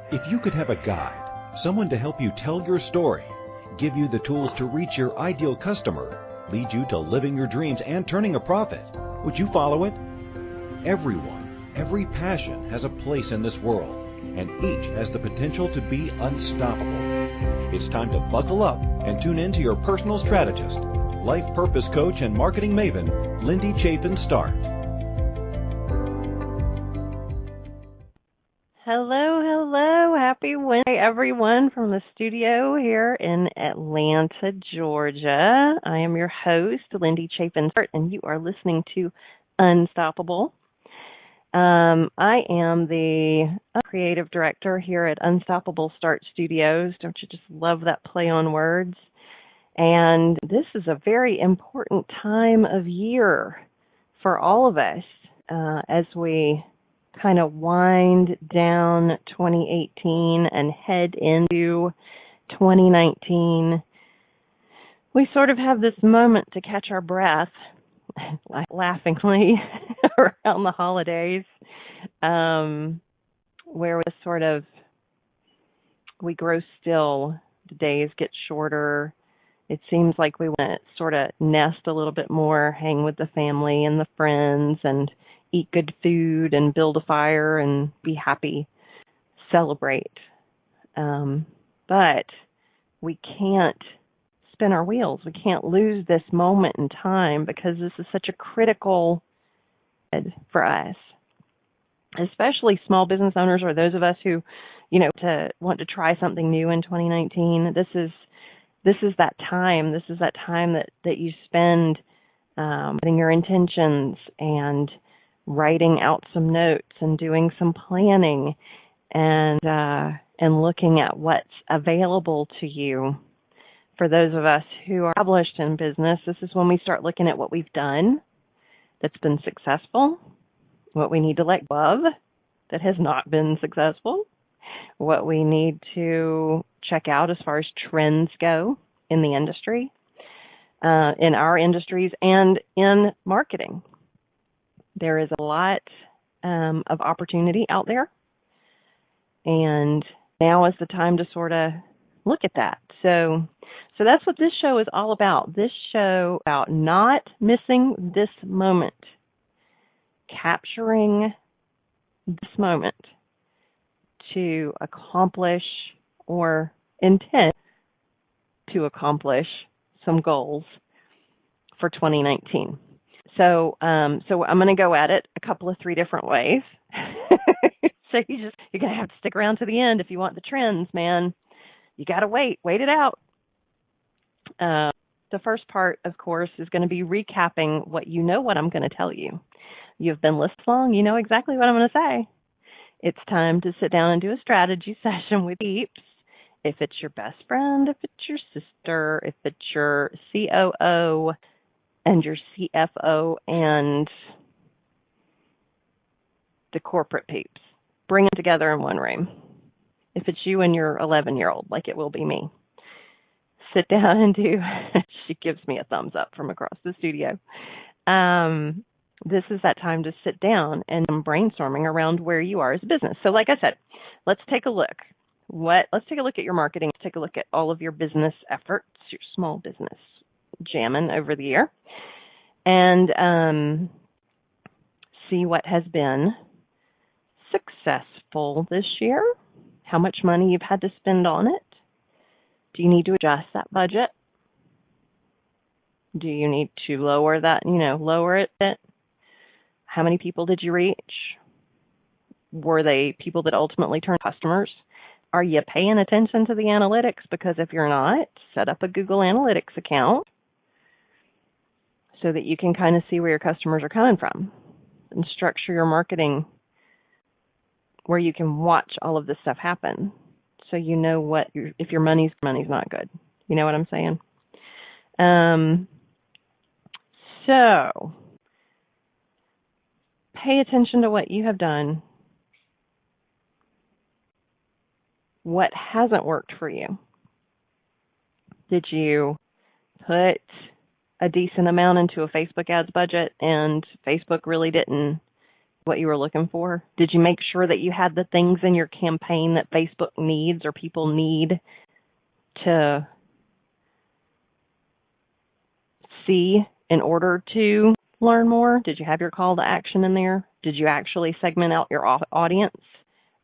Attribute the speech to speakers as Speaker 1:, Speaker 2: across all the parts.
Speaker 1: If you could have a guide, someone to help you tell your story, give you the tools to reach your ideal customer, lead you to living your dreams and turning a profit, would you follow it? Everyone, every passion has a place in this world, and each has the potential to be unstoppable. It's time to buckle up and tune in to your personal strategist, life purpose coach and marketing maven, Lindy Chaffin Start.
Speaker 2: Hello. Happy Wednesday, everyone, from the studio here in Atlanta, Georgia. I am your host, Lindy Chaffin Start, and you are listening to Unstoppable. I am the creative director here at Unstoppable Start Studios. Don't you just love that play on words? And this is a very important time of year for all of us as we kind of wind down 2018 and head into 2019. We sort of have this moment to catch our breath, laughingly, around the holidays, where we grow still. The days get shorter. It seems like we want to sort of nest a little bit more, hang with the family and the friends, and eat good food and build a fire and be happy, celebrate. But we can't spin our wheels. We can't lose this moment in time because this is such a critical for us, especially small business owners or those of us who, want to try something new in 2019. This is that time. This is that time that you spend setting your intentions and writing out some notes and doing some planning and looking at what's available to you. For those of us who are established in business, this is when we start looking at what we've done that's been successful, what we need to let go of that has not been successful, what we need to check out as far as trends go in the industry, in our industries, and in marketing. There is a lot of opportunity out there, and now is the time to sort of look at that. So that's what this show is all about. This show about not missing this moment, capturing this moment to accomplish or intend to accomplish some goals for 2019. So I'm going to go at it a couple of 3 different ways. So you're going to have to stick around to the end if you want the trends, man. You got to wait it out. The first part, of course, is going to be recapping what I'm going to tell you. You've been listening long. You know exactly what I'm going to say. It's time to sit down and do a strategy session with peeps. If it's your best friend, if it's your sister, if it's your COO and your CFO and the corporate peeps. Bring them together in one room. If it's you and your 11-year-old, like it will be me. Sit down and she gives me a thumbs up from across the studio. This is that time to sit down and brainstorming around where you are as a business. So like I said, let's take a look. Let's take a look at your marketing. Let's take a look at all of your business efforts, your small business jamming over the year, and see what has been successful this year, how much money you've had to spend on it. Do you need to adjust that budget? Do you need to lower it a bit? How many people did you reach? Were they people that ultimately turned customers? Are you paying attention to the analytics? Because if you're not, set up a Google Analytics account so that you can kind of see where your customers are coming from and structure your marketing where you can watch all of this stuff happen. So you know if your money's not good. You know what I'm saying? So pay attention to what you have done. What hasn't worked for you? Did you put a decent amount into a Facebook ads budget and Facebook really didn't what you were looking for? Did you make sure that you had the things in your campaign that Facebook needs or people need to see in order to learn more? Did you have your call to action in there? Did you actually segment out your audience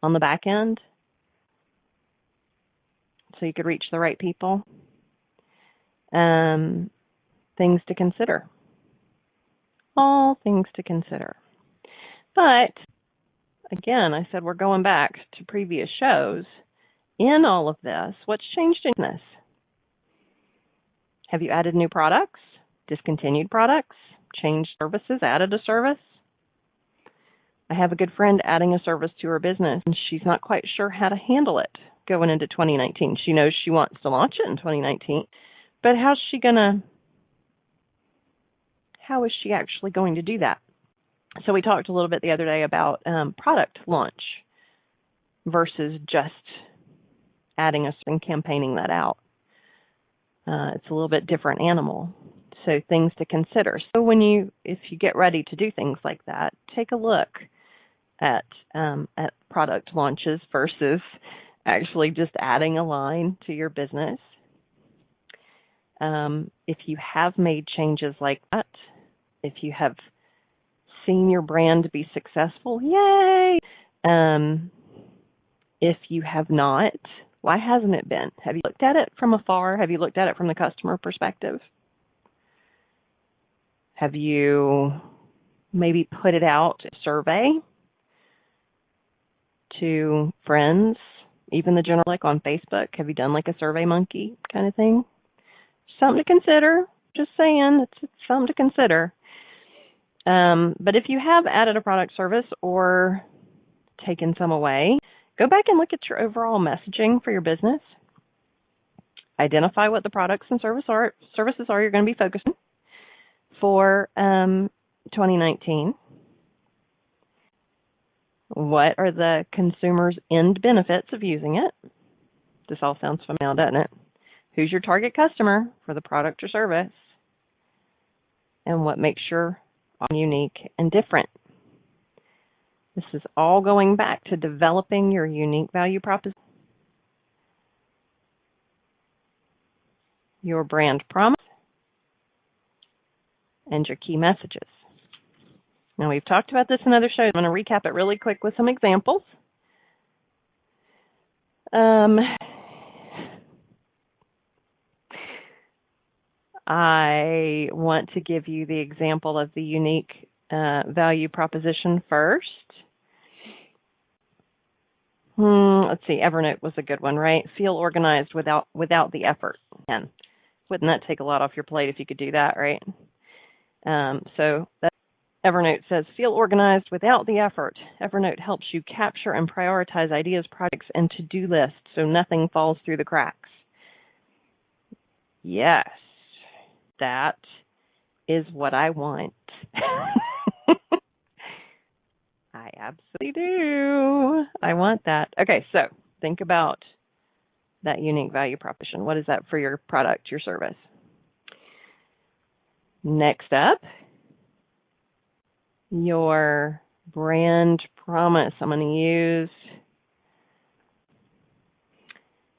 Speaker 2: on the back end so you could reach the right people? Things to consider. All things to consider. But again, I said we're going back to previous shows. In all of this, what's changed in this? Have you added new products, discontinued products, changed services, added a service? I have a good friend adding a service to her business, and she's not quite sure how to handle it going into 2019. She knows she wants to launch it in 2019, but how is she actually going to do that? So we talked a little bit the other day about product launch versus just adding and campaigning that out. It's a little bit different animal. So things to consider. So if you get ready to do things like that, take a look at product launches versus actually just adding a line to your business. If you have made changes like that, if you have seen your brand be successful, yay! If you have not, why hasn't it been? Have you looked at it from afar? Have you looked at it from the customer perspective? Have you maybe put it out a survey to friends, even the general, like on Facebook? Have you done like a Survey Monkey kind of thing? Something to consider. Just saying, it's something to consider. But if you have added a product service or taken some away, go back and look at your overall messaging for your business. Identify what the products and services are you're going to be focusing for 2019. What are the consumer's end benefits of using it? This all sounds familiar, doesn't it? Who's your target customer for the product or service? And what makes your unique and different? This is all going back to developing your unique value proposition, your brand promise, and your key messages. Now, we've talked about this in other shows. I'm going to recap it really quick with some examples. I want to give you the example of the unique value proposition first. Let's see, Evernote was a good one, right? Feel organized without the effort. And wouldn't that take a lot off your plate if you could do that, right? So that Evernote says, feel organized without the effort. Evernote helps you capture and prioritize ideas, projects, and to-do lists so nothing falls through the cracks. Yes, that is what I want. I absolutely do. I want that. Okay, so think about that unique value proposition. What is that for your product, your service? Next up, your brand promise. I'm going to use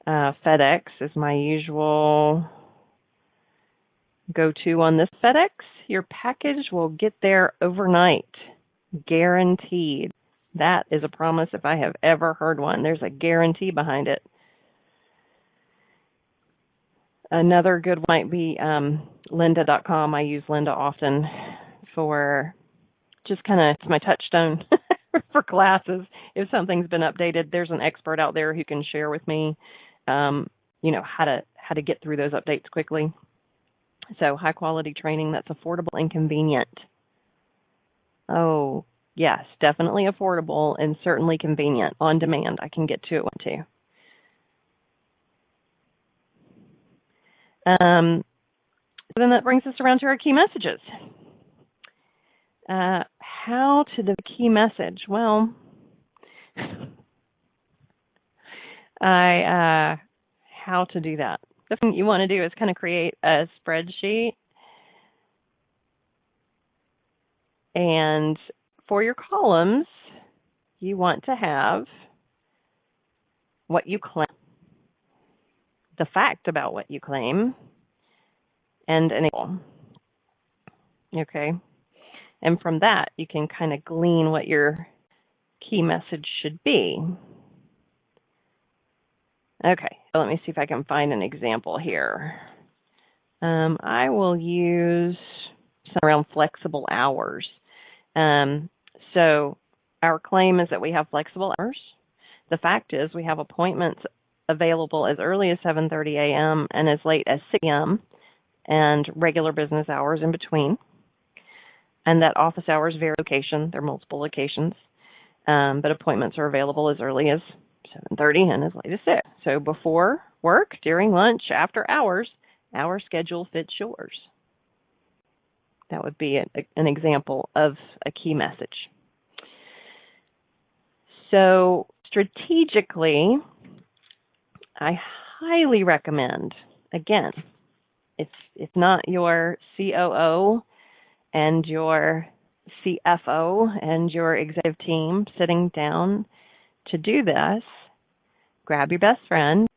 Speaker 2: FedEx as my usual go-to on this. FedEx, your package will get there overnight, guaranteed. That is a promise if I have ever heard one. There's a guarantee behind it. Another good one might be lynda.com. I use Lynda often for just kind of, it's my touchstone for classes. If something's been updated, there's an expert out there who can share with me, how to get through those updates quickly. So high quality training that's affordable and convenient. Oh, yes, definitely affordable and certainly convenient. On demand, I can get to it one too. So then that brings us around to our key messages. How to the key message? Well, how to do that? The thing you want to do is kind of create a spreadsheet and for your columns, you want to have what you claim, the fact about what you claim, and an equal. Okay? And from that, you can kind of glean what your key message should be. Okay, so let me see if I can find an example here. I will use some around flexible hours. So our claim is that we have flexible hours. The fact is we have appointments available as early as 7:30 a.m. and as late as 6 a.m. and regular business hours in between. And that office hours vary location. There are multiple locations. But appointments are available as early as 7:30 and as late as 6. So before work, during lunch, after hours, our schedule fits yours. That would be an example of a key message. So strategically, I highly recommend, again, if not your COO and your CFO and your executive team sitting down to do this, grab your best friend,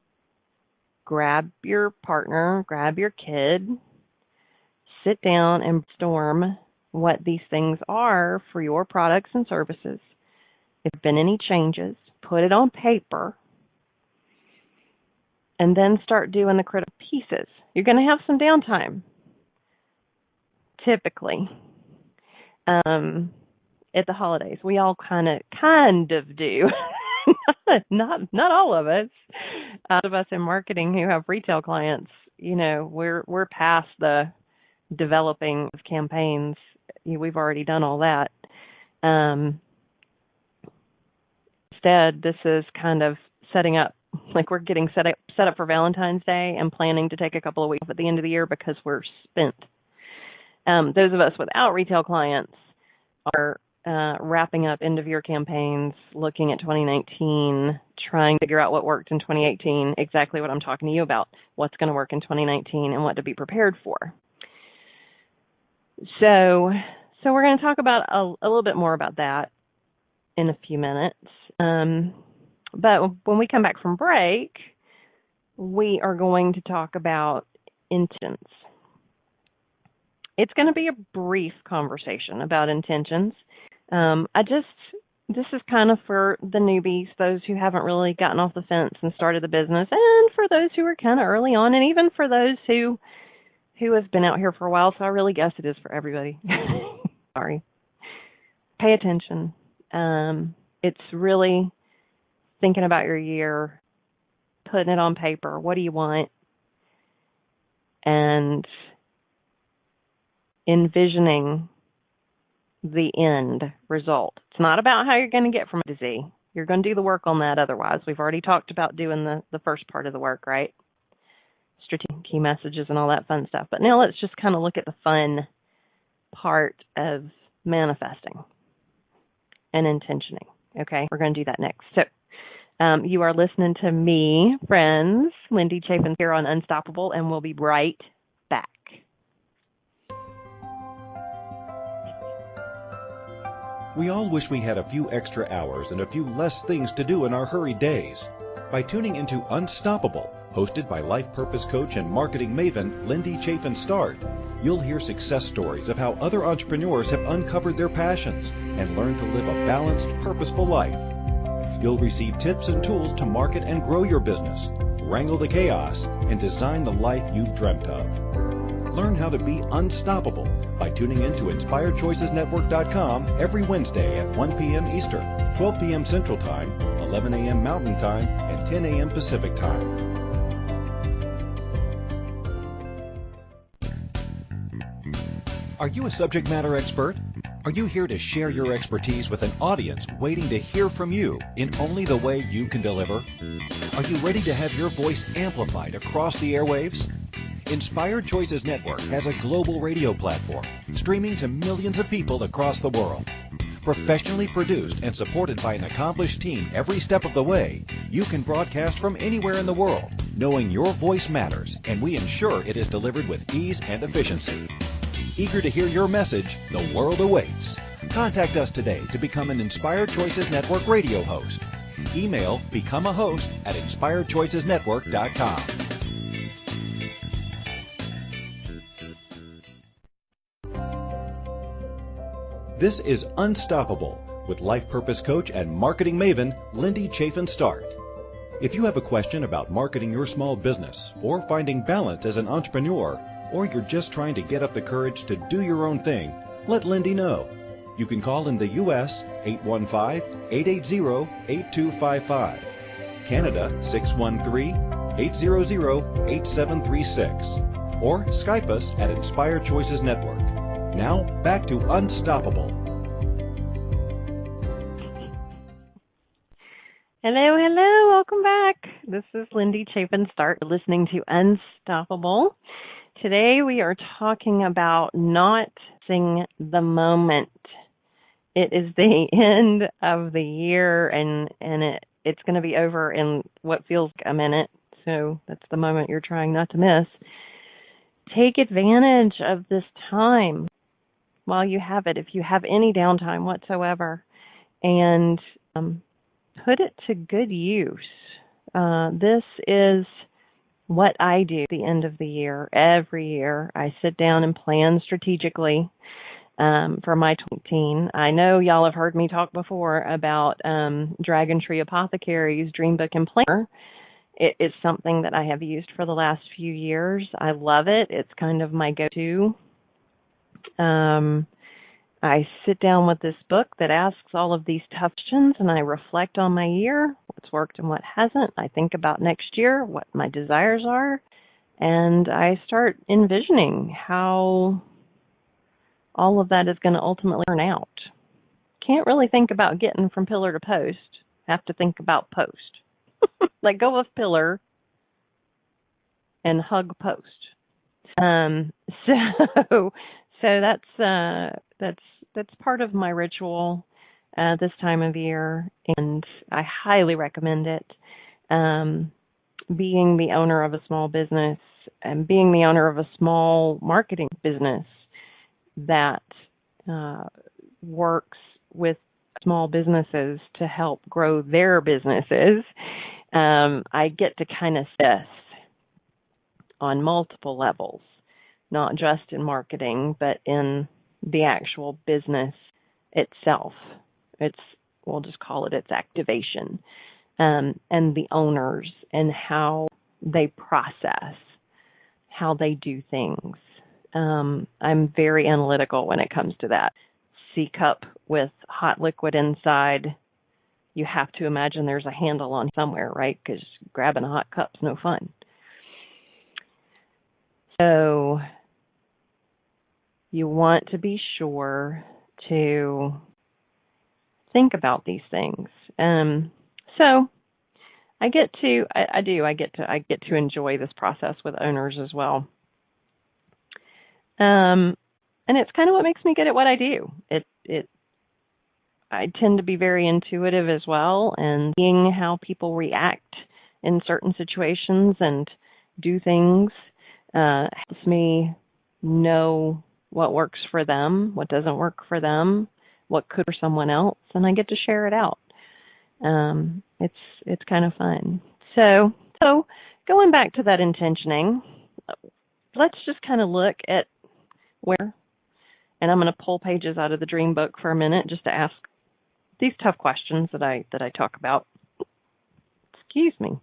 Speaker 2: grab your partner, grab your kid, sit down and brainstorm what these things are for your products and services. If there have been any changes, put it on paper, and then start doing the critical pieces. You're going to have some downtime, typically. At the holidays, we all kind of do. not all of us. Out of us in marketing who have retail clients, we're past the developing of campaigns. We've already done all that. Instead, this is kind of setting up, like we're getting set up for Valentine's Day and planning to take a couple of weeks at the end of the year because we're spent. Those of us without retail clients are wrapping up end-of-year campaigns, looking at 2019, trying to figure out what worked in 2018, exactly what I'm talking to you about, what's going to work in 2019 and what to be prepared for. So we're going to talk about a little bit more about that in a few minutes. But when we come back from break, we are going to talk about intentions. It's going to be a brief conversation about intentions. This is kind of for the newbies, those who haven't really gotten off the fence and started the business, and for those who are kind of early on, and even for those who have been out here for a while. So I really guess it is for everybody. Sorry. Pay attention. It's really thinking about your year, putting it on paper. What do you want? And envisioning the end result. It's not about how you're going to get from A to Z. You're going to do the work on that otherwise. We've already talked about doing the first part of the work, right? Strategic key messages and all that fun stuff. But now let's just kind of look at the fun part of manifesting and intentioning. Okay, we're going to do that next. So you are listening to me, friends, Lindy Chaffin here on Unstoppable, and we'll be right back.
Speaker 1: We all wish we had a few extra hours and a few less things to do in our hurried days. By tuning into Unstoppable, hosted by life purpose coach and marketing maven Lindy Chaffin Start, you'll hear success stories of how other entrepreneurs have uncovered their passions and learned to live a balanced, purposeful life. You'll receive tips and tools to market and grow your business, wrangle the chaos, and design the life you've dreamt of. Learn how to be unstoppable by tuning in to InspiredChoicesNetwork.com every Wednesday at 1 p.m. Eastern, 12 p.m. Central Time, 11 a.m. Mountain Time, and 10 a.m. Pacific Time. Are you a subject matter expert? Are you here to share your expertise with an audience waiting to hear from you in only the way you can deliver? Are you ready to have your voice amplified across the airwaves? Inspired Choices Network has a global radio platform streaming to millions of people across the world. Professionally produced and supported by an accomplished team every step of the way, you can broadcast from anywhere in the world, knowing your voice matters, and we ensure it is delivered with ease and efficiency. Eager to hear your message, the world awaits. Contact us today to become an Inspired Choices Network radio host. Email becomeahost@inspiredchoicesnetwork.com. This is Unstoppable with life purpose coach and marketing maven, Lindy Chaffin Start. If you have a question about marketing your small business or finding balance as an entrepreneur, or you're just trying to get up the courage to do your own thing, let Lindy know. You can call in the U.S. 815-880-8255, Canada 613-800-8736, or Skype us at Inspired Choices Network. Now, back to Unstoppable.
Speaker 2: Hello, welcome back. This is Lindy Chaffin Start, listening to Unstoppable. Today we are talking about not missing the moment. It is the end of the year, and it's going to be over in what feels like a minute, so that's the moment you're trying not to miss. Take advantage of this time while you have it, if you have any downtime whatsoever, and put it to good use. This is what I do at the end of the year. Every year, I sit down and plan strategically for my 2018. I know y'all have heard me talk before about Dragon Tree Apothecary's Dream Book and Planner. It is something that I have used for the last few years. I love it. It's kind of my go-to. I sit down with this book that asks all of these tough questions, and I reflect on my year, what's worked and what hasn't. I think about next year, what my desires are, and I start envisioning how all of that is going to ultimately turn out. Can't really think about getting from pillar to post. Have to think about post. Let go of pillar and hug post. So that's part of my ritual this time of year, and I highly recommend it. Being the owner of a small business and being the owner of a small marketing business that works with small businesses to help grow their businesses, I get to kind of assess on multiple levels, not just in marketing, but in the actual business itself. We'll just call it its activation, and the owners and how they process, how they do things. I'm very analytical when it comes to that. C cup with hot liquid inside. You have to imagine there's a handle on somewhere, right? Because grabbing a hot cup's no fun. So you want to be sure to think about these things. So I get to enjoy this process with owners as well. And it's kind of what makes me good at what I do. I tend to be very intuitive as well, and seeing how people react in certain situations and do things helps me know what works for them, what doesn't work for them, what could for someone else, and I get to share it out. It's kind of fun. So going back to that intentioning, let's just kind of look at where, and I'm going to pull pages out of the dream book for a minute just to ask these tough questions that I talk about. Excuse me.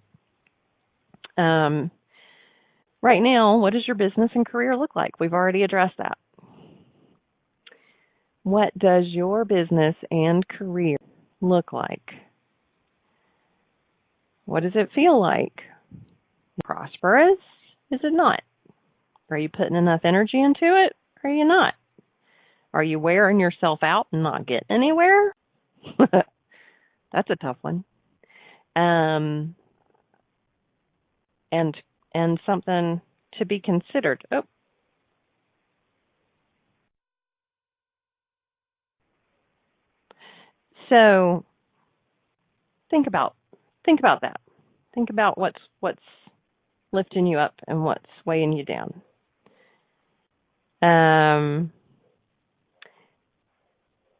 Speaker 2: Right now, what does your business and career look like? We've already addressed that. What does your business and career look like? What does it feel like? Prosperous? Is it not? Are you putting enough energy into it? Or are you not? Are you wearing yourself out and not getting anywhere? That's a tough one. And something to be considered. Oh. So think about that. Think about what's lifting you up and what's weighing you down.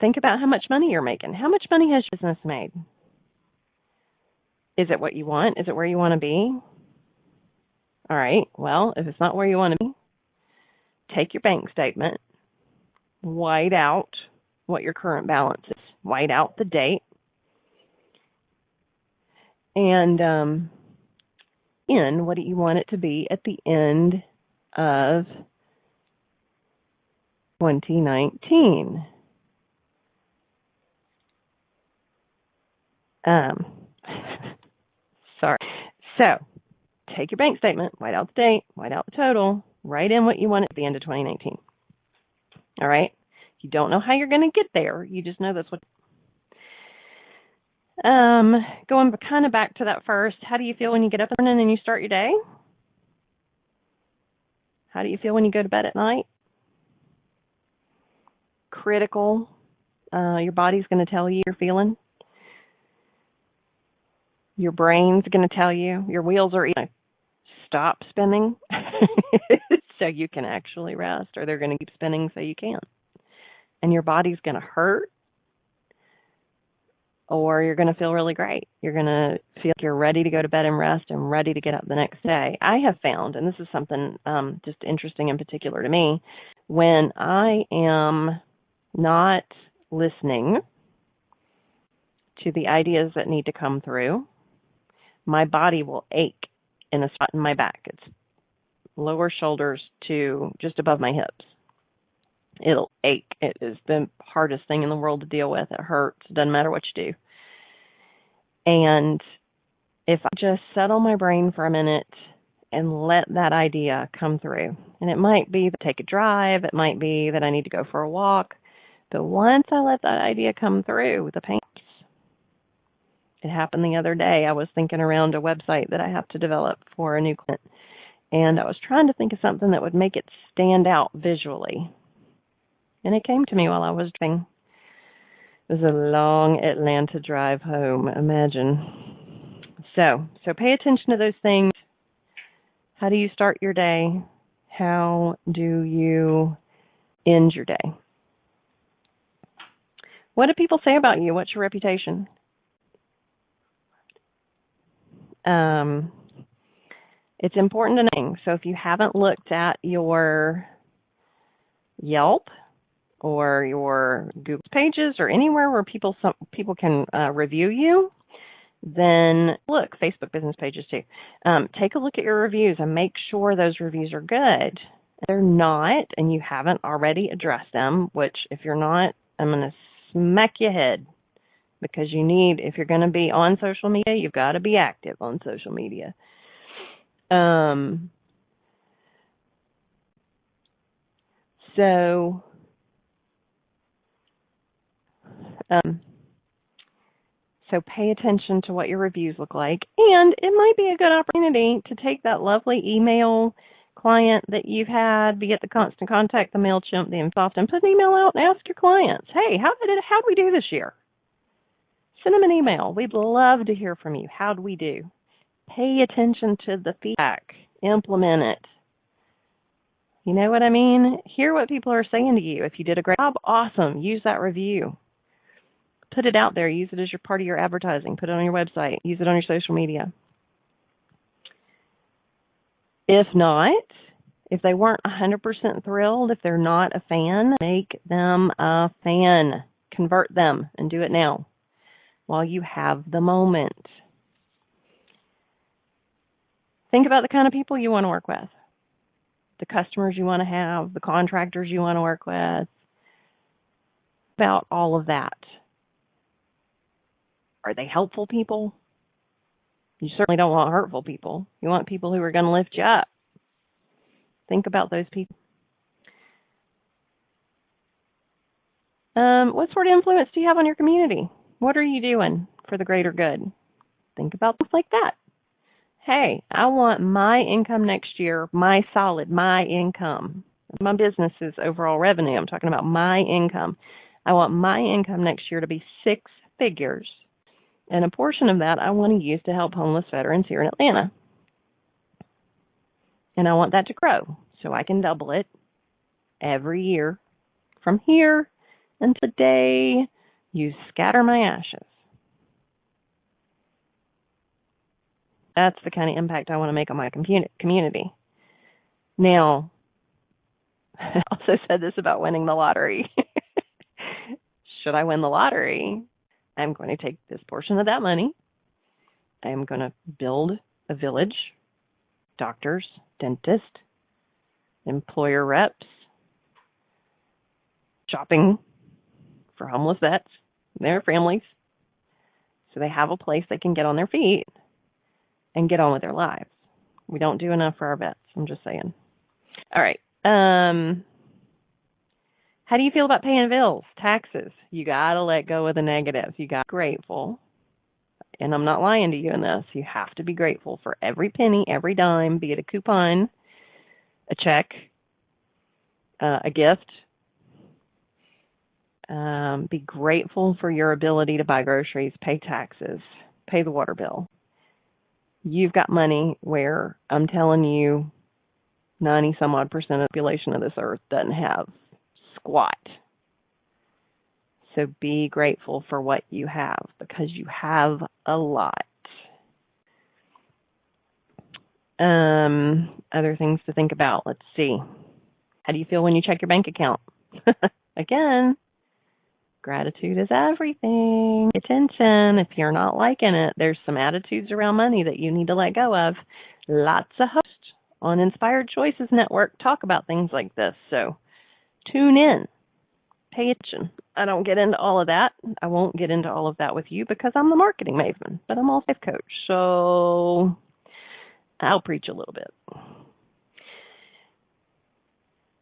Speaker 2: think about how much money you're making. How much money has your business made? Is it what you want? Is it where you want to be? All right, well, if it's not where you want to be, take your bank statement, white out what your current balance is, white out the date, and what do you want it to be at the end of 2019? Sorry. So, take your bank statement, white out the date, white out the total, write in what you want at the end of 2019. All right? You don't know how you're going to get there. You just know that's what. Going kind of back to that first, how do you feel when you get up in the morning and you start your day? How do you feel when you go to bed at night? Critical. Your body's going to tell you you're feeling. Your brain's going to tell you. Your wheels are going to stop spinning so you can actually rest, or they're going to keep spinning so you can't. And your body's going to hurt, or you're going to feel really great. You're going to feel like you're ready to go to bed and rest and ready to get up the next day. I have found, and this is something just interesting in particular to me, when I am not listening to the ideas that need to come through, my body will ache in a spot in my back. It's lower shoulders to just above my hips. It'll ache. It is the hardest thing in the world to deal with. It hurts. It doesn't matter what you do. And if I just settle my brain for a minute and let that idea come through, and it might be to take a drive, it might be that I need to go for a walk, but once I let that idea come through, the pain. It happened the other day. I was thinking around a website that I have to develop for a new client, and I was trying to think of something that would make it stand out visually. And it came to me while I was driving. It was a long Atlanta drive home, imagine. So pay attention to those things. How do you start your day? How do you end your day? What do people say about you? What's your reputation? It's important to know. So if you haven't looked at your Yelp or your Google pages or anywhere where people can review you, then look, Facebook business pages too. Take a look at your reviews and make sure those reviews are good. If they're not, and you haven't already addressed them, which if you're not, I'm going to smack your head. Because you need, if you're going to be on social media, you've got to be active on social media. So pay attention to what your reviews look like. And it might be a good opportunity to take that lovely email client that you've had, be it the Constant Contact, the MailChimp, the Infosoft, and put an email out and ask your clients, hey, how'd we do this year? Send them an email. We'd love to hear from you. How'd we do? Pay attention to the feedback. Implement it. You know what I mean? Hear what people are saying to you. If you did a great job, awesome. Use that review. Put it out there. Use it as your part of your advertising. Put it on your website. Use it on your social media. If not, if they weren't 100% thrilled, if they're not a fan, make them a fan. Convert them and do it now while you have the moment. Think about the kind of people you want to work with, the customers you want to have, the contractors you want to work with, about all of that. Are they helpful people? You certainly don't want hurtful people. You want people who are going to lift you up. Think about those people. What sort of influence do you have on your community? What are you doing for the greater good? Think about things like that. Hey, I want my income next year, my income. My business's overall revenue. I'm talking about my income. I want my income next year to be 6 figures. And a portion of that I want to use to help homeless veterans here in Atlanta. And I want that to grow so I can double it every year from here until the day you scatter my ashes. That's the kind of impact I want to make on my community. Now, I also said this about winning the lottery. Should I win the lottery, I'm going to take this portion of that money. I am going to build a village, doctors, dentists, employer reps, shopping for homeless vets and their families, so they have a place they can get on their feet and get on with their lives. We don't do enough for our vets, I'm just saying. All right. How do you feel about paying bills, taxes? You got to let go of the negatives. You got to be grateful. And I'm not lying to you in this. You have to be grateful for every penny, every dime, be it a coupon, a check, a gift. Be grateful for your ability to buy groceries, pay taxes, pay the water bill. You've got money where I'm telling you 90-some-odd% of the population of this earth doesn't have squat. So be grateful for what you have, because you have a lot. Other things to think about. Let's see. How do you feel when you check your bank account? Again, gratitude is everything. Pay attention. If you're not liking it, there's some attitudes around money that you need to let go of. Lots of hosts on Inspired Choices Network talk about things like this. So tune in. Pay attention. I don't get into all of that. I won't get into all of that with you because I'm the marketing maven, but I'm also a life coach. So I'll preach a little bit.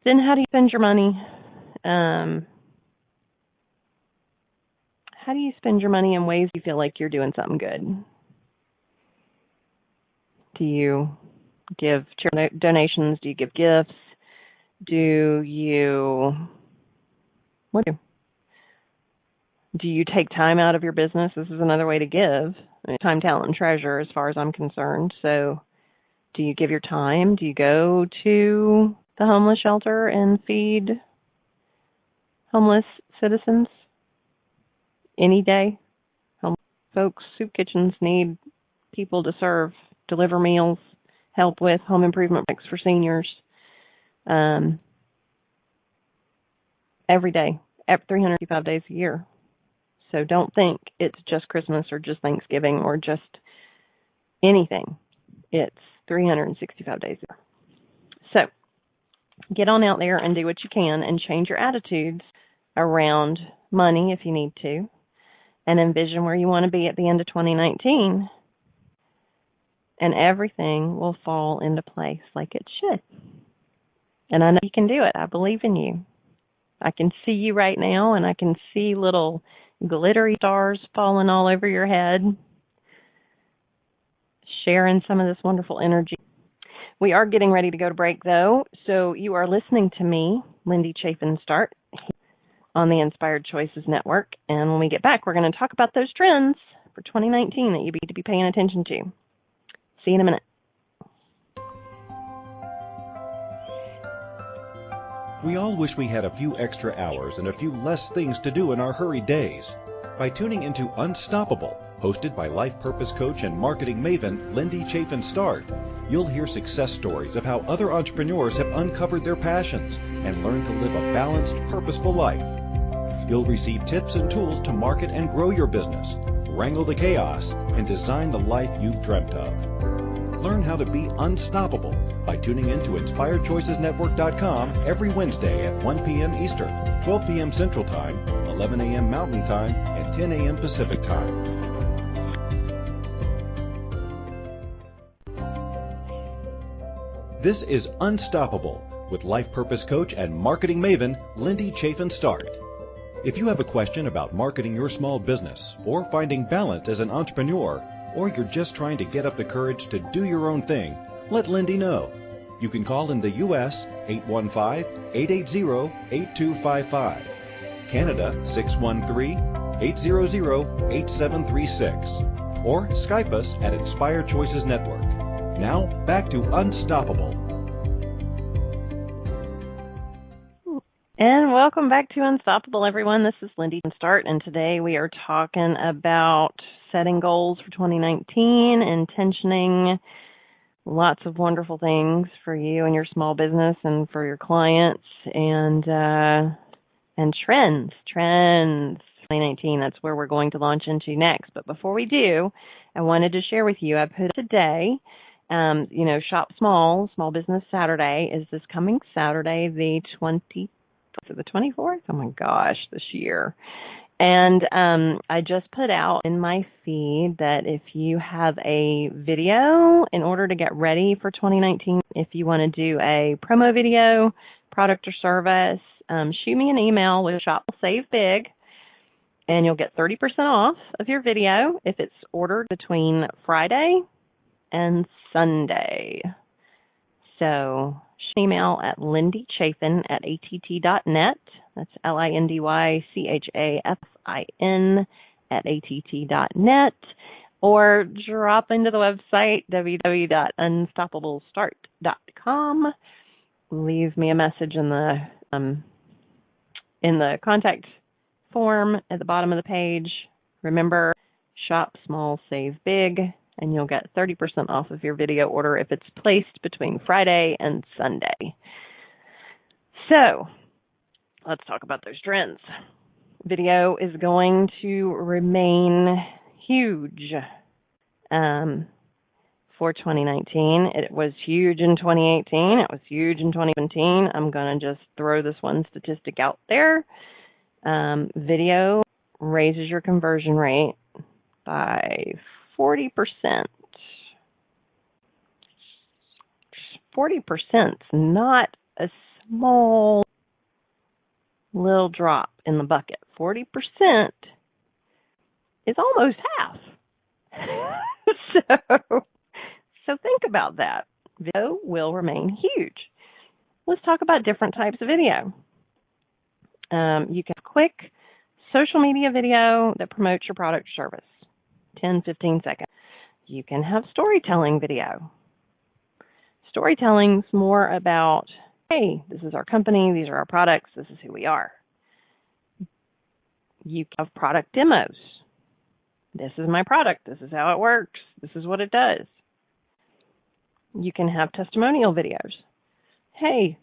Speaker 2: Then how do you spend your money? How do you spend your money in ways you feel like you're doing something good? Do you give donations? Do you give gifts? What do you take time out of your business? This is another way to give. Time, talent, and treasure as far as I'm concerned. So do you give your time? Do you go to the homeless shelter and feed homeless citizens any day? Homeless folks, soup kitchens need people to serve, deliver meals, help with home improvement projects for seniors. Every day, 365 days a year. So don't think it's just Christmas or just Thanksgiving or just anything. It's 365 days a year. So get on out there and do what you can and change your attitudes around money if you need to, and envision where you want to be at the end of 2019, and everything will fall into place like it should. And I know you can do it. I believe in you. I can see you right now, and I can see little glittery stars falling all over your head, sharing some of this wonderful energy. We are getting ready to go to break, though, so you are listening to me, Lindy Chaffin Start, on the Inspired Choices Network, and when we get back, we're going to talk about those trends for 2019 that you need to be paying attention to. See you in a minute.
Speaker 1: We all wish we had a few extra hours and a few less things to do in our hurried days. By tuning into Unstoppable, hosted by life purpose coach and marketing maven Lindy Chaffin Start, you'll hear success stories of how other entrepreneurs have uncovered their passions and learned to live a balanced, purposeful life. You'll receive tips and tools to market and grow your business, wrangle the chaos, and design the life you've dreamt of. Learn how to be unstoppable by tuning in to InspiredChoicesNetwork.com every Wednesday at 1 p.m. Eastern, 12 p.m. Central Time, 11 a.m. Mountain Time, and 10 a.m. Pacific Time. This is Unstoppable with life purpose coach and marketing maven Lindy Chaffin Start. If you have a question about marketing your small business or finding balance as an entrepreneur, or you're just trying to get up the courage to do your own thing, let Lindy know. You can call in the U.S. 815-880-8255, Canada 613-800-8736, or Skype us at Inspired Choices Network. Now, back to Unstoppable.
Speaker 2: And welcome back to Unstoppable, everyone. This is Lindy Chaffin Start, and today we are talking about setting goals for 2019, intentioning lots of wonderful things for you and your small business and for your clients, and trends. 2019, that's where we're going to launch into next. But before we do, I wanted to share with you, I put today, Shop Small Business Saturday is this coming Saturday, the 24th? Oh my gosh, this year. And I just put out in my feed that if you have a video in order to get ready for 2019, if you want to do a promo video, product or service, shoot me an email with Shop Save Big, and you'll get 30% off of your video if it's ordered between Friday and Sunday. So email at Lindy Chaffin at att.net. That's LindyChaffin at att.net. Or drop into the website www.unstoppablestart.com. Leave me a message in the contact form at the bottom of the page. Remember, shop small, save big, and you'll get 30% off of your video order if it's placed between Friday and Sunday. So, let's talk about those trends. Video is going to remain huge for 2019. It was huge in 2018. It was huge in 2017. I'm going to just throw this one statistic out there. Video raises your conversion rate by 40%. 40% is not a small little drop in the bucket. 40% is almost half. So think about that. Video will remain huge. Let's talk about different types of video. You can have quick social media video that promotes your product or service. 10, 15 seconds. You can have storytelling video. Storytelling's more about, hey, this is our company, these are our products, this is who we are. You can have product demos. This is my product, this is how it works, this is what it does. You can have testimonial videos. Hey,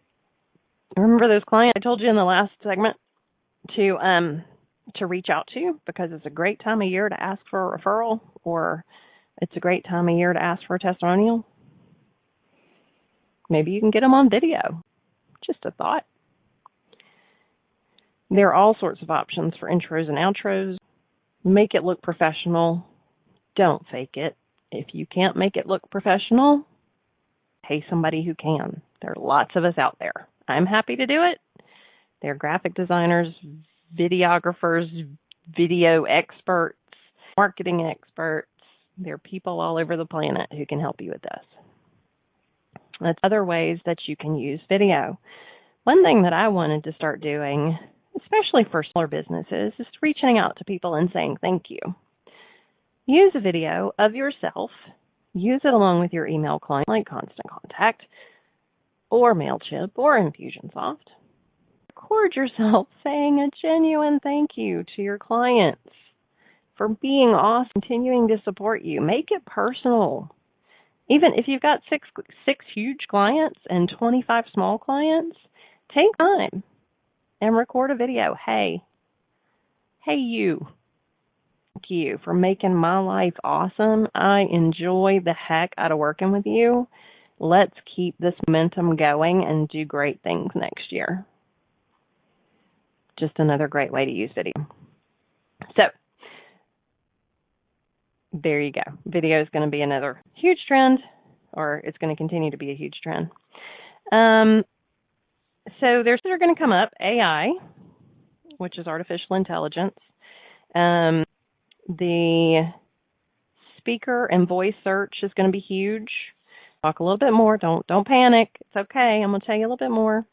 Speaker 2: remember those clients I told you in the last segment to reach out to, because it's a great time of year to ask for a referral, or it's a great time of year to ask for a testimonial? Maybe you can get them on video. Just a thought. There are all sorts of options for intros and outros. Make it look professional. Don't fake it. If you can't make it look professional, pay somebody who can. There are lots of us out there. I'm happy to do it. There are graphic designers, videographers, video experts, marketing experts. There are people all over the planet who can help you with this. That's other ways that you can use video. One thing that I wanted to start doing, especially for smaller businesses, is reaching out to people and saying thank you. Use a video of yourself. Use it along with your email client like Constant Contact or MailChimp or Infusionsoft. Record yourself saying a genuine thank you to your clients for being awesome, continuing to support you. Make it personal. Even if you've got six huge clients and 25 small clients, take time and record a video. Hey you. Thank you for making my life awesome. I enjoy the heck out of working with you. Let's keep this momentum going and do great things next year. Just another great way to use video. So, there you go. Video is going to be another huge trend, or it's going to continue to be a huge trend. So they're going to come up. AI, which is artificial intelligence. The speaker and voice search is going to be huge. Talk a little bit more. Don't panic. It's okay. I'm going to tell you a little bit more.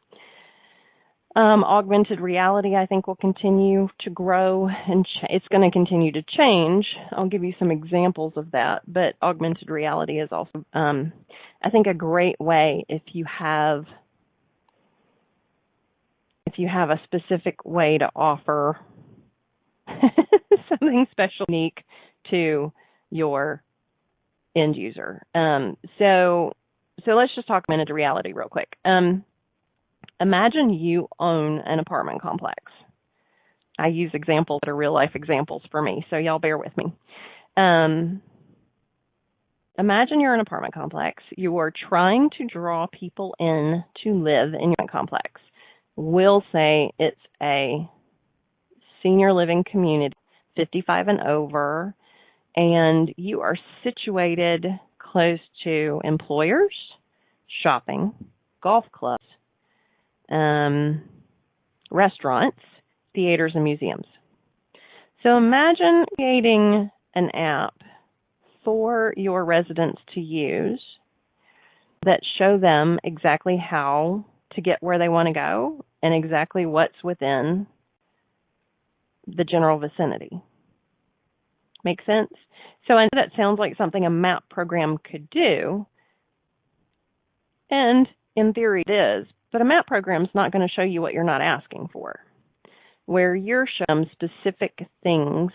Speaker 2: Augmented reality, I think, will continue to grow, and it's going to continue to change. I'll give you some examples of that, but augmented reality is also, I think, a great way if you have a specific way to offer something special, unique to your end user. So let's just talk augmented reality real quick. Imagine you own an apartment complex. I use examples that are real life examples for me, so y'all bear with me. Imagine you're in an apartment complex. You are trying to draw people in to live in your complex. We'll say it's a senior living community, 55 and over, and you are situated close to employers, shopping, golf clubs, restaurants, theaters, and museums. So imagine creating an app for your residents to use that show them exactly how to get where they want to go and exactly what's within the general vicinity. Make sense? So I know that sounds like something a map program could do, and in theory it is, but a map program is not going to show you what you're not asking for. Where you're showing specific things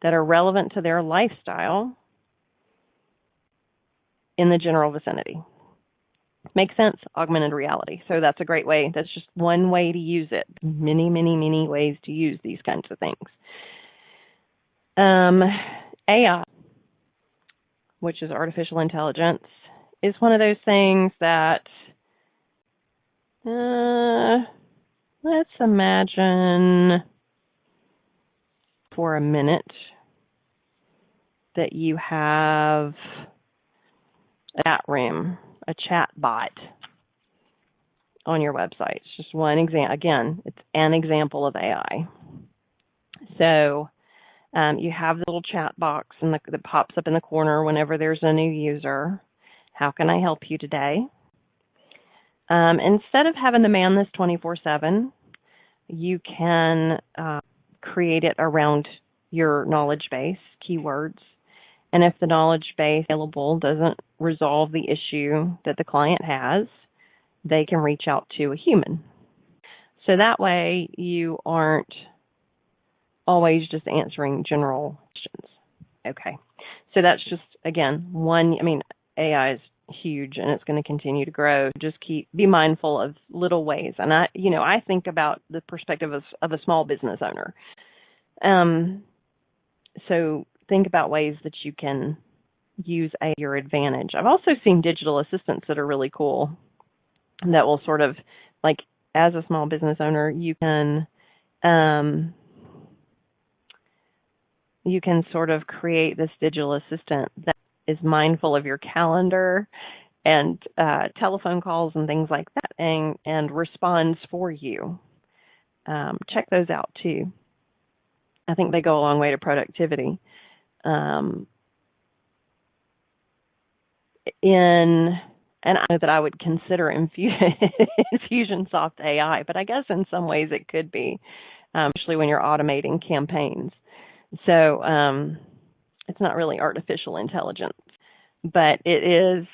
Speaker 2: that are relevant to their lifestyle in the general vicinity. Make sense? Augmented reality. So that's a great way. That's just one way to use it. Many, many, many ways to use these kinds of things. AI, which is artificial intelligence, is one of those things that let's imagine for a minute that you have a chat room, a chat bot on your website. It's just one example. Again, it's an example of AI. So you have the little chat box that pops up in the corner whenever there's a new user. How can I help you today? Instead of having to man this 24/7, you can create it around your knowledge base, keywords. And if the knowledge base available doesn't resolve the issue that the client has, they can reach out to a human. So that way you aren't always just answering general questions. Okay. So that's just, again, AI is huge and it's going to continue to grow. Just be mindful of little ways. And I think about the perspective of a small business owner. So think about ways that you can use your advantage. I've also seen digital assistants that are really cool that will sort of, like, as a small business owner, you can sort of create this digital assistant that is mindful of your calendar and telephone calls and things like that, and responds for you. Check those out too. I think they go a long way to productivity. And I know that I would consider Infusionsoft AI, but I guess in some ways it could be, especially when you're automating campaigns. So it's not really artificial intelligence, but it is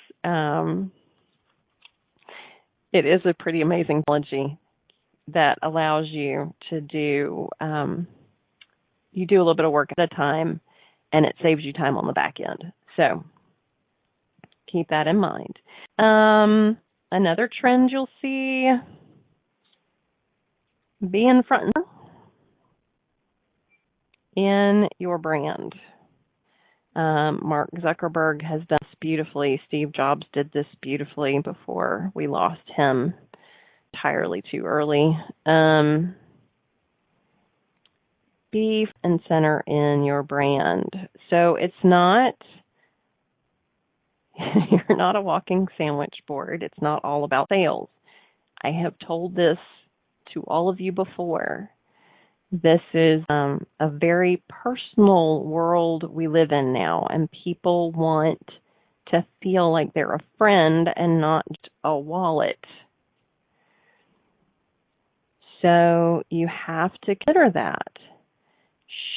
Speaker 2: a pretty amazing technology that allows you to do you do a little bit of work at a time, and it saves you time on the back end. So keep that in mind. Another trend you'll see, being front and center in your brand. Mark Zuckerberg has done this beautifully. Steve Jobs did this beautifully before we lost him entirely too early. Be front and center in your brand. So it's not, you're not a walking sandwich board. It's not all about sales. I have told this to all of you before. This is a very personal world we live in now, and people want to feel like they're a friend and not a wallet. So you have to consider that.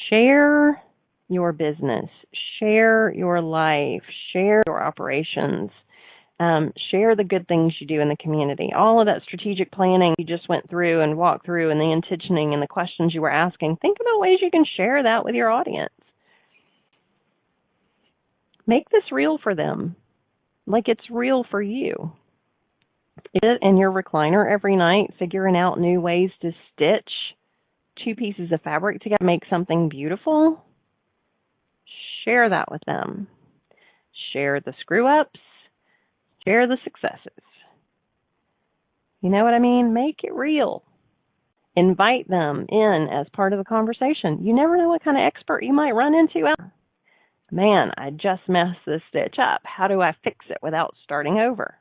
Speaker 2: Share your business, share your life, share your operations. Share the good things you do in the community. All of that strategic planning you just went through and walked through, and the intentioning and the questions you were asking, think about ways you can share that with your audience. Make this real for them, like it's real for you. Sit in your recliner every night, figuring out new ways to stitch two pieces of fabric together to make something beautiful. Share that with them. Share the screw-ups. Share the successes. You know what I mean? Make it real. Invite them in as part of the conversation. You never know what kind of expert you might run into. Man, I just messed this stitch up. How do I fix it without starting over?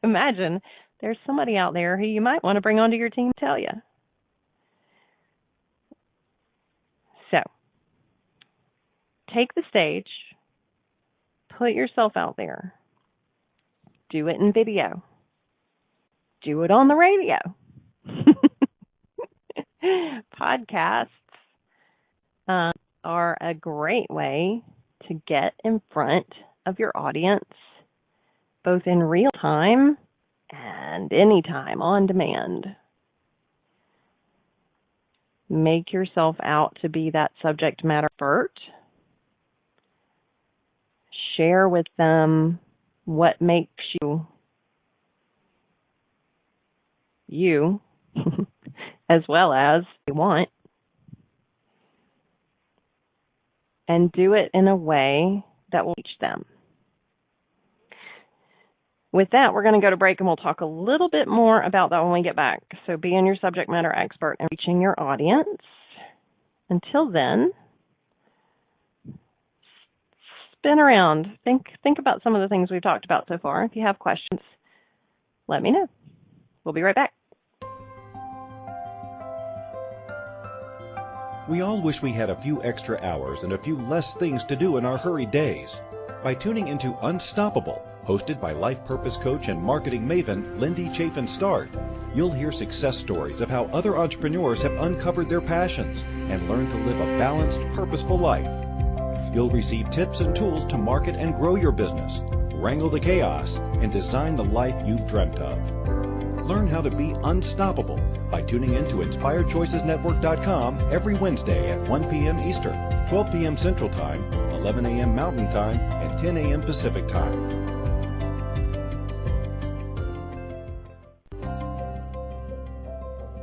Speaker 2: Imagine there's somebody out there who you might want to bring onto your team to tell you. So, take the stage. Put yourself out there. Do it in video. Do it on the radio. Podcasts are a great way to get in front of your audience, both in real time and anytime on demand. Make yourself out to be that subject matter expert. Share with them what makes you as well as they want. And do it in a way that will reach them. With that, we're going to go to break, and we'll talk a little bit more about that when we get back. So being your subject matter expert and reaching your audience. Until then, spin around. Think about some of the things we've talked about so far. If you have questions, let me know. We'll be right back.
Speaker 1: We all wish we had a few extra hours and a few less things to do in our hurried days. By tuning into Unstoppable, hosted by life purpose coach and marketing maven Lindy Chaffin Start, you'll hear success stories of how other entrepreneurs have uncovered their passions and learned to live a balanced, purposeful life. You'll receive tips and tools to market and grow your business, wrangle the chaos, and design the life you've dreamt of. Learn how to be unstoppable by tuning in to InspiredChoicesNetwork.com every Wednesday at 1 p.m. Eastern, 12 p.m. Central Time, 11 a.m. Mountain Time, and 10 a.m. Pacific Time.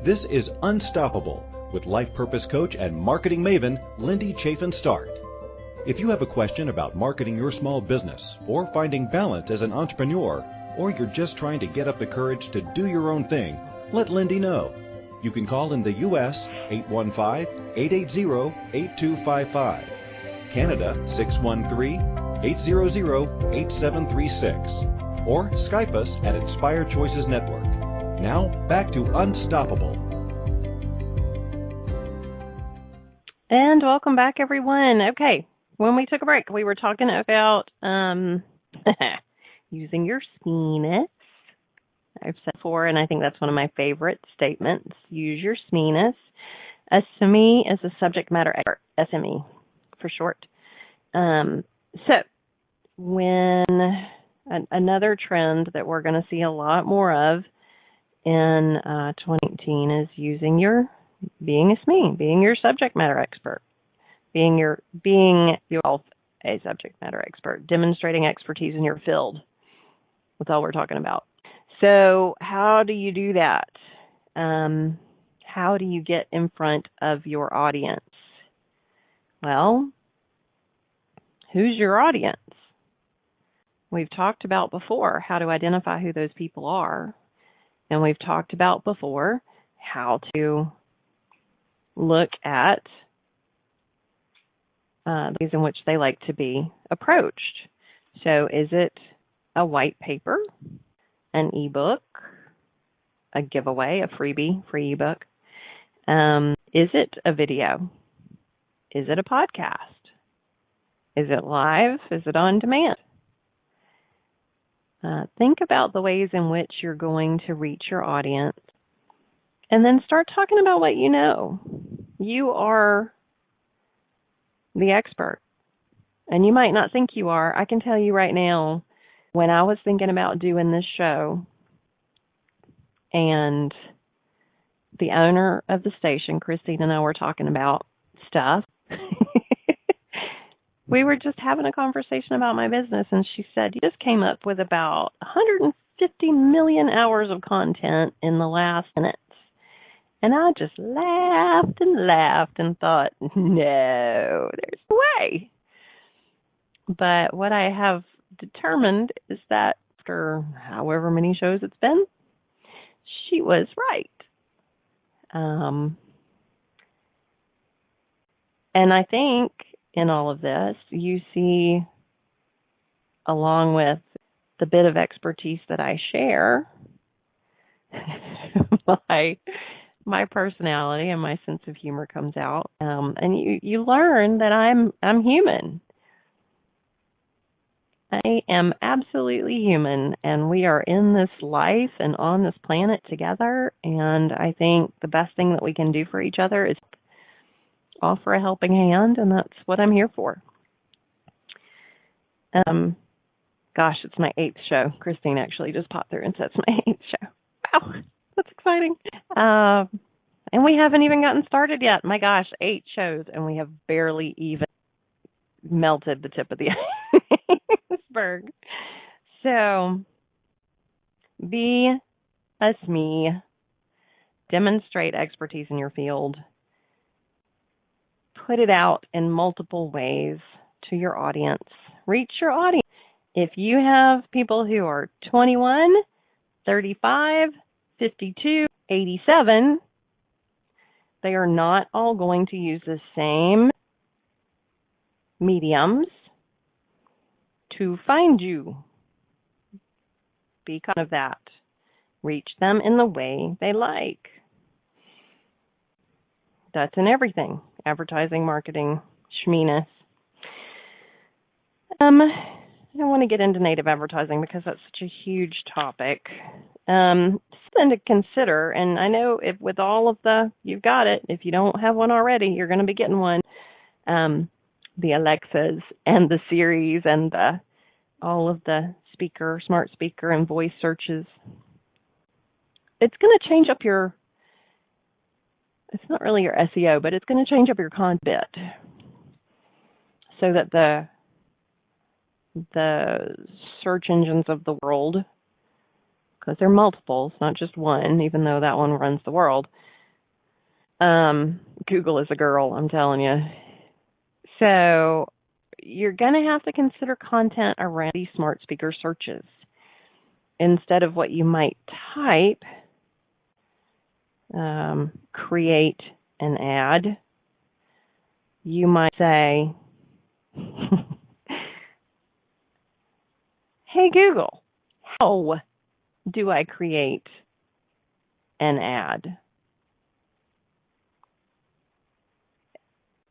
Speaker 1: This is Unstoppable with life purpose coach and marketing maven Lindy Chaffin Start. If you have a question about marketing your small business or finding balance as an entrepreneur, or you're just trying to get up the courage to do your own thing, let Lindy know. You can call in the U.S. 815-880-8255, Canada 613-800-8736, or Skype us at Inspired Choices Network. Now, back to Unstoppable.
Speaker 2: And welcome back, everyone. Okay, when we took a break, we were talking about using your SMEness. I've said before, and I think that's one of my favorite statements. Use your SMEness. A SME is a subject matter expert, SME for short. So when another trend that we're going to see a lot more of in 2018 is being a SME, being your subject matter expert, being yourself a subject matter expert, demonstrating expertise in your field. That's all we're talking about. So how do you do that? How do you get in front of your audience? Well, who's your audience? We've talked about before how to identify who those people are. And we've talked about before how to look at the ways in which they like to be approached. So is it a white paper, an ebook, a giveaway, a freebie, free ebook? Is it a video? Is it a podcast? Is it live? Is it on demand? Think about the ways in which you're going to reach your audience, and then start talking about what you know. You are the expert, And you might not think you are. I can tell you right now, when I was thinking about doing this show, and the owner of the station, Christine, and I were talking about stuff, we were just having a conversation about my business, and she said, you just came up with about 150 million hours of content in the last minutes. And I just laughed and thought, no, there's no way. But what I have determined is that after however many shows it's been, she was right. And I think in all of this, you see, along with the bit of expertise that I share, my personality and my sense of humor comes out, and you learn that I'm human. I am absolutely human, and we are in this life and on this planet together, and I think the best thing that we can do for each other is offer a helping hand, and that's what I'm here for. Gosh, it's my 8th show. Christine actually just popped through and said it's my 8th show. Wow, that's exciting. And we haven't even gotten started yet. My gosh, 8 shows, and we have barely even melted the tip of the iceberg. So, be us me. Demonstrate expertise in your field. Put it out in multiple ways to your audience. Reach your audience. If you have people who are 21, 35, 52, 87, they are not all going to use the same mediums to find you. Be kind of that. Reach them in the way they like. That's in everything. Advertising, marketing, schmeeness. I don't want to get into native advertising because that's such a huge topic. Something to consider, and I know if with all of you've got it. If you don't have one already, you're going to be getting one. The Alexas and the Siris and all of the smart speaker and voice searches. It's going to change up it's not really your SEO, but it's going to change up your content bit so that the search engines of the world, because they're multiple, it's not just one, even though that one runs the world. Google is a girl, I'm telling you. So you're going to have to consider content around these smart speaker searches. Instead of what you might type, create an ad, you might say, hey Google, how do I create an ad?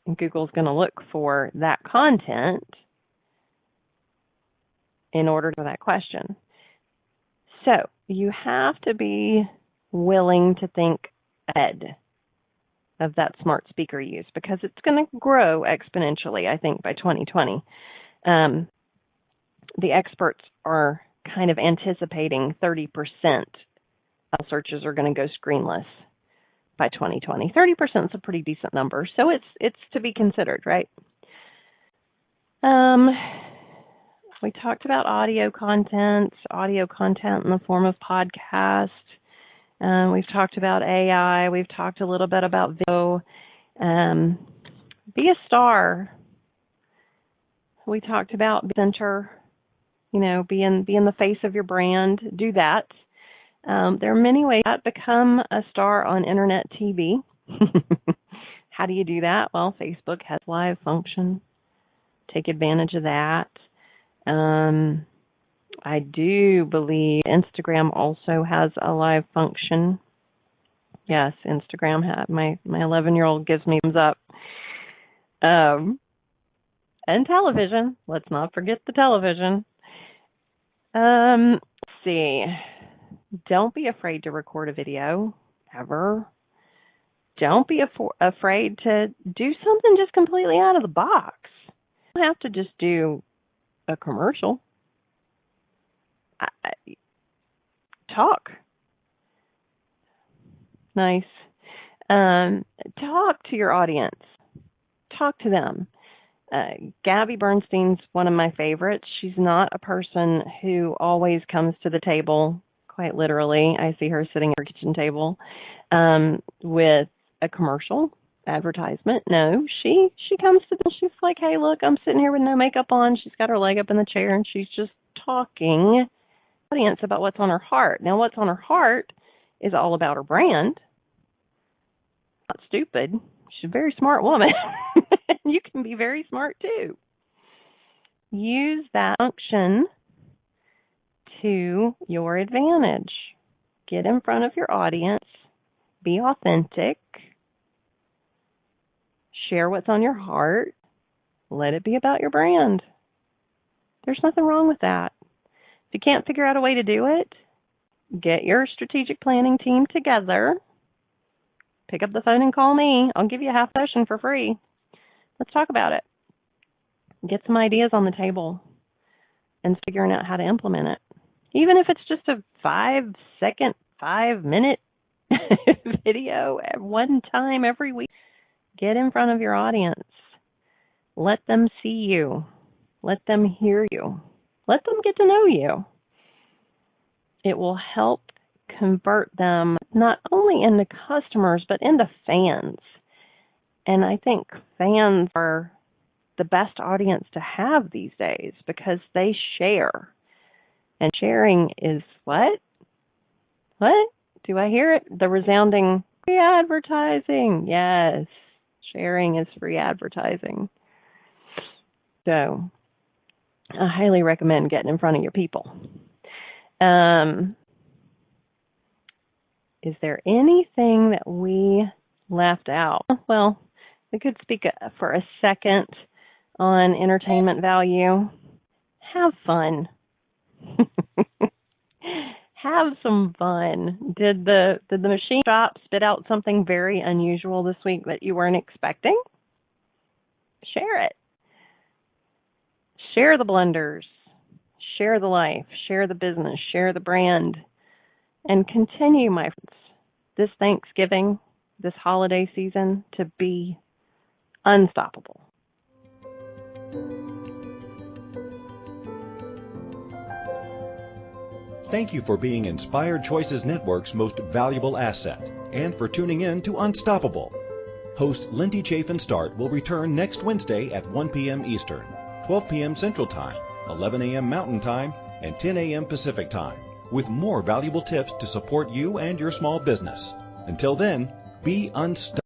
Speaker 2: And Google's going to look for that content in order to that question. So you have to be willing to think ahead of that smart speaker use because it's going to grow exponentially, I think, by 2020. The experts are kind of anticipating 30% of searches are going to go screenless by 2020. 30% is a pretty decent number, so it's to be considered, right? We talked about audio content in the form of podcast. We've talked about AI. We've talked a little bit about video. Be a star. We talked about center, being the face of your brand. Do that. There are many ways to become a star on internet TV. How do you do that? Well, Facebook has live function. Take advantage of that. I do believe Instagram also has a live function. Yes, Instagram my 11-year-old gives me thumbs up. And television. Let's not forget the television. Let's see. Don't be afraid to record a video, ever. Don't be afraid to do something just completely out of the box. don't have to just do a commercial. Talk. Nice. Talk to your audience. Talk to them. Gabby Bernstein's one of my favorites. She's not a person who always comes to the table, quite literally. I see her sitting at her kitchen table with a commercial advertisement. No, she comes to them. She's like, hey, look, I'm sitting here with no makeup on. She's got her leg up in the chair, and she's just talking to the audience about what's on her heart. Now, what's on her heart is all about her brand. Not stupid. She's a very smart woman. You can be very smart too. Use that function to your advantage. Get in front of your audience. Be authentic. Share what's on your heart. Let it be about your brand. There's nothing wrong with that. If you can't figure out a way to do it, get your strategic planning team together. Pick up the phone and call me. I'll give you a half session for free. Let's talk about it. Get some ideas on the table and figuring out how to implement it. Even if it's just a 5-second, 5-minute video at one time every week. Get in front of your audience. Let them see you. Let them hear you. Let them get to know you. It will help convert them not only into customers, but into fans. And I think fans are the best audience to have these days because they share. And sharing is what? What? Do I hear it? The resounding free advertising. Yes, sharing is free advertising. So I highly recommend getting in front of your people. Is there anything that we left out? Well, we could speak for a second on entertainment value. Have fun. Have some fun. Did the machine shop spit out something very unusual this week that you weren't expecting? Share it. Share the blunders. Share the life. Share the business. Share the brand. And continue, my friends, this Thanksgiving, this holiday season, to be unstoppable.
Speaker 1: Thank you for being Inspired Choices Network's most valuable asset and for tuning in to Unstoppable. Host Lindy Chaffin Start will return next Wednesday at 1 p.m. Eastern, 12 p.m. Central Time, 11 a.m. Mountain Time, and 10 a.m. Pacific Time, with more valuable tips to support you and your small business. Until then, be unstoppable.